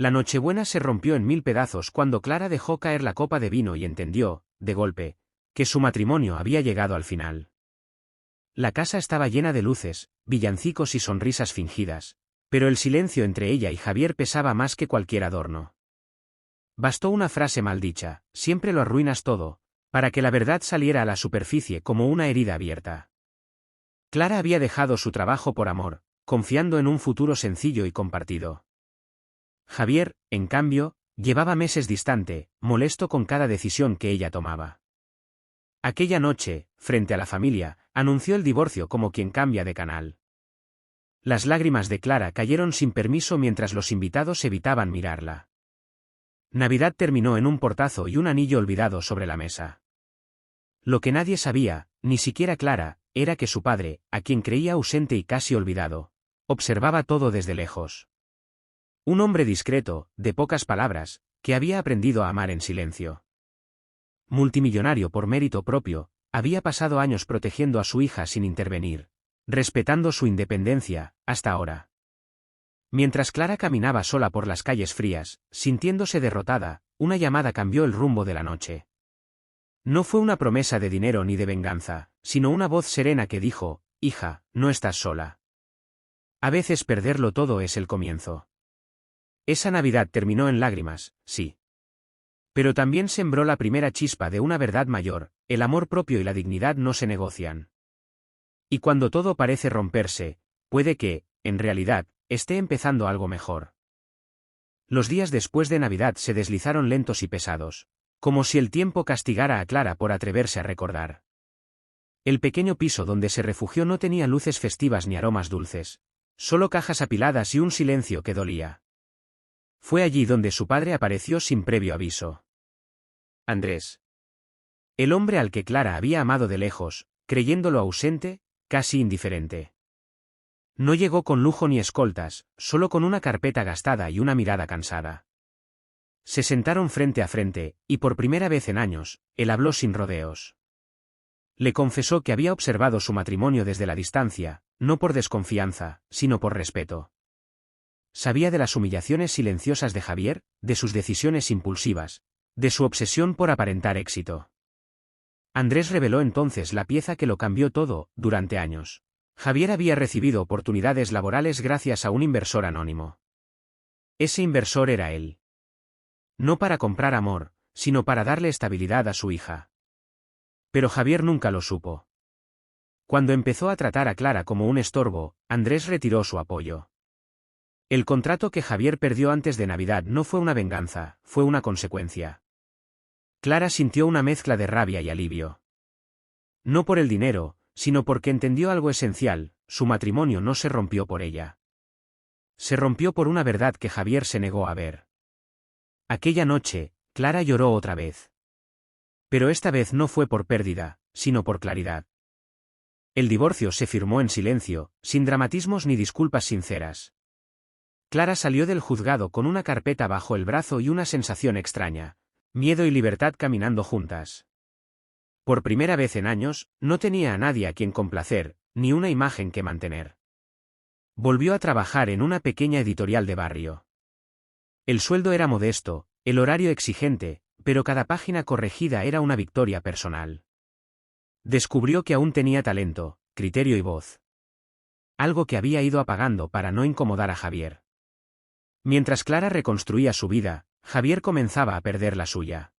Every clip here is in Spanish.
La Nochebuena se rompió en 1000 pedazos cuando Clara dejó caer la copa de vino y entendió, de golpe, que su matrimonio había llegado al final. La casa estaba llena de luces, villancicos y sonrisas fingidas, pero el silencio entre ella y Javier pesaba más que cualquier adorno. Bastó una frase maldicha, siempre lo arruinas todo, para que la verdad saliera a la superficie como una herida abierta. Clara había dejado su trabajo por amor, confiando en un futuro sencillo y compartido. Javier, en cambio, llevaba meses distante, molesto con cada decisión que ella tomaba. Aquella noche, frente a la familia, anunció el divorcio como quien cambia de canal. Las lágrimas de Clara cayeron sin permiso mientras los invitados evitaban mirarla. Navidad terminó en un portazo y un anillo olvidado sobre la mesa. Lo que nadie sabía, ni siquiera Clara, era que su padre, a quien creía ausente y casi olvidado, observaba todo desde lejos. Un hombre discreto, de pocas palabras, que había aprendido a amar en silencio. Multimillonario por mérito propio, había pasado años protegiendo a su hija sin intervenir, respetando su independencia, hasta ahora. Mientras Clara caminaba sola por las calles frías, sintiéndose derrotada, una llamada cambió el rumbo de la noche. No fue una promesa de dinero ni de venganza, sino una voz serena que dijo: «Hija, no estás sola». A veces perderlo todo es el comienzo. Esa Navidad terminó en lágrimas, sí. Pero también sembró la primera chispa de una verdad mayor: el amor propio y la dignidad no se negocian. Y cuando todo parece romperse, puede que, en realidad, esté empezando algo mejor. Los días después de Navidad se deslizaron lentos y pesados, como si el tiempo castigara a Clara por atreverse a recordar. El pequeño piso donde se refugió no tenía luces festivas ni aromas dulces, solo cajas apiladas y un silencio que dolía. Fue allí donde su padre apareció sin previo aviso. Andrés. El hombre al que Clara había amado de lejos, creyéndolo ausente, casi indiferente. No llegó con lujo ni escoltas, solo con una carpeta gastada y una mirada cansada. Se sentaron frente a frente, y por primera vez en años, él habló sin rodeos. Le confesó que había observado su matrimonio desde la distancia, no por desconfianza, sino por respeto. Sabía de las humillaciones silenciosas de Javier, de sus decisiones impulsivas, de su obsesión por aparentar éxito. Andrés reveló entonces la pieza que lo cambió todo. Durante años, Javier había recibido oportunidades laborales gracias a un inversor anónimo. Ese inversor era él. No para comprar amor, sino para darle estabilidad a su hija. Pero Javier nunca lo supo. Cuando empezó a tratar a Clara como un estorbo, Andrés retiró su apoyo. El contrato que Javier perdió antes de Navidad no fue una venganza, fue una consecuencia. Clara sintió una mezcla de rabia y alivio. No por el dinero, sino porque entendió algo esencial: su matrimonio no se rompió por ella. Se rompió por una verdad que Javier se negó a ver. Aquella noche, Clara lloró otra vez. Pero esta vez no fue por pérdida, sino por claridad. El divorcio se firmó en silencio, sin dramatismos ni disculpas sinceras. Clara salió del juzgado con una carpeta bajo el brazo y una sensación extraña: miedo y libertad caminando juntas. Por primera vez en años, no tenía a nadie a quien complacer, ni una imagen que mantener. Volvió a trabajar en una pequeña editorial de barrio. El sueldo era modesto, el horario exigente, pero cada página corregida era una victoria personal. Descubrió que aún tenía talento, criterio y voz. Algo que había ido apagando para no incomodar a Javier. Mientras Clara reconstruía su vida, Javier comenzaba a perder la suya.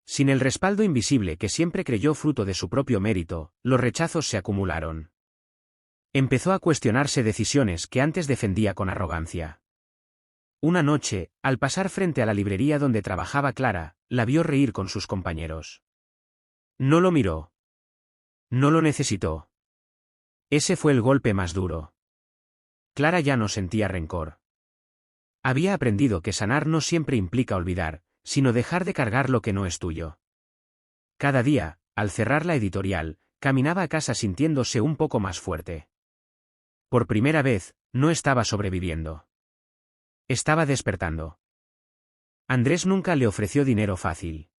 Sin el respaldo invisible que siempre creyó fruto de su propio mérito, los rechazos se acumularon. Empezó a cuestionarse decisiones que antes defendía con arrogancia. Una noche, al pasar frente a la librería donde trabajaba Clara, la vio reír con sus compañeros. No lo miró. No lo necesitó. Ese fue el golpe más duro. Clara ya no sentía rencor. Había aprendido que sanar no siempre implica olvidar, sino dejar de cargar lo que no es tuyo. Cada día, al cerrar la editorial, caminaba a casa sintiéndose un poco más fuerte. Por primera vez, no estaba sobreviviendo. Estaba despertando. Andrés nunca le ofreció dinero fácil.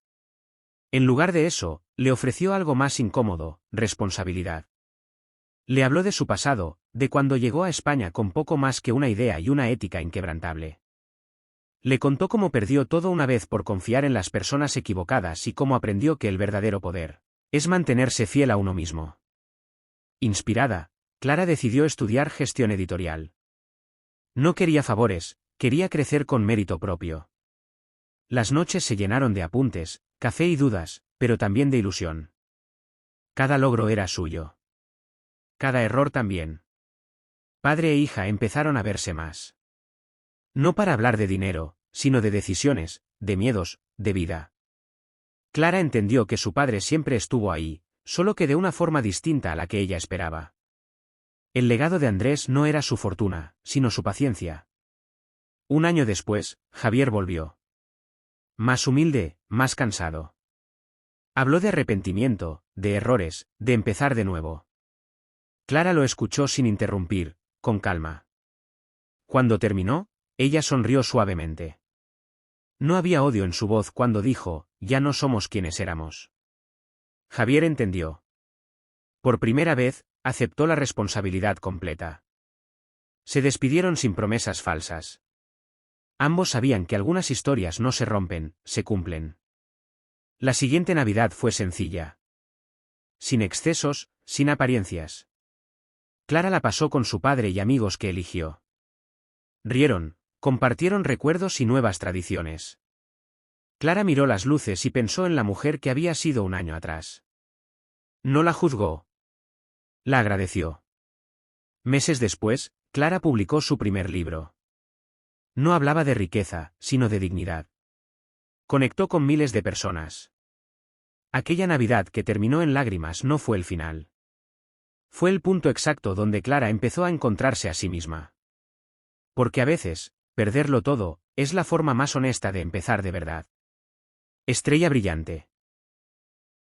En lugar de eso, le ofreció algo más incómodo: responsabilidad. Le habló de su pasado, de cuando llegó a España con poco más que una idea y una ética inquebrantable. Le contó cómo perdió todo una vez por confiar en las personas equivocadas y cómo aprendió que el verdadero poder es mantenerse fiel a uno mismo. Inspirada, Clara decidió estudiar gestión editorial. No quería favores, quería crecer con mérito propio. Las noches se llenaron de apuntes, café y dudas, pero también de ilusión. Cada logro era suyo. Cada error también. Padre e hija empezaron a verse más. No para hablar de dinero, sino de decisiones, de miedos, de vida. Clara entendió que su padre siempre estuvo ahí, solo que de una forma distinta a la que ella esperaba. El legado de Andrés no era su fortuna, sino su paciencia. Un año después, Javier volvió. Más humilde, más cansado. Habló de arrepentimiento, de errores, de empezar de nuevo. Clara lo escuchó sin interrumpir, con calma. Cuando terminó, ella sonrió suavemente. No había odio en su voz cuando dijo, ya no somos quienes éramos. Javier entendió. Por primera vez, aceptó la responsabilidad completa. Se despidieron sin promesas falsas. Ambos sabían que algunas historias no se rompen, se cumplen. La siguiente Navidad fue sencilla. Sin excesos, sin apariencias. Clara la pasó con su padre y amigos que eligió. Rieron, compartieron recuerdos y nuevas tradiciones. Clara miró las luces y pensó en la mujer que había sido un año atrás. No la juzgó. La agradeció. Meses después, Clara publicó su primer libro. No hablaba de riqueza, sino de dignidad. Conectó con miles de personas. Aquella Navidad que terminó en lágrimas no fue el final. Fue el punto exacto donde Clara empezó a encontrarse a sí misma. Porque a veces, perderlo todo, es la forma más honesta de empezar de verdad. Estrella brillante.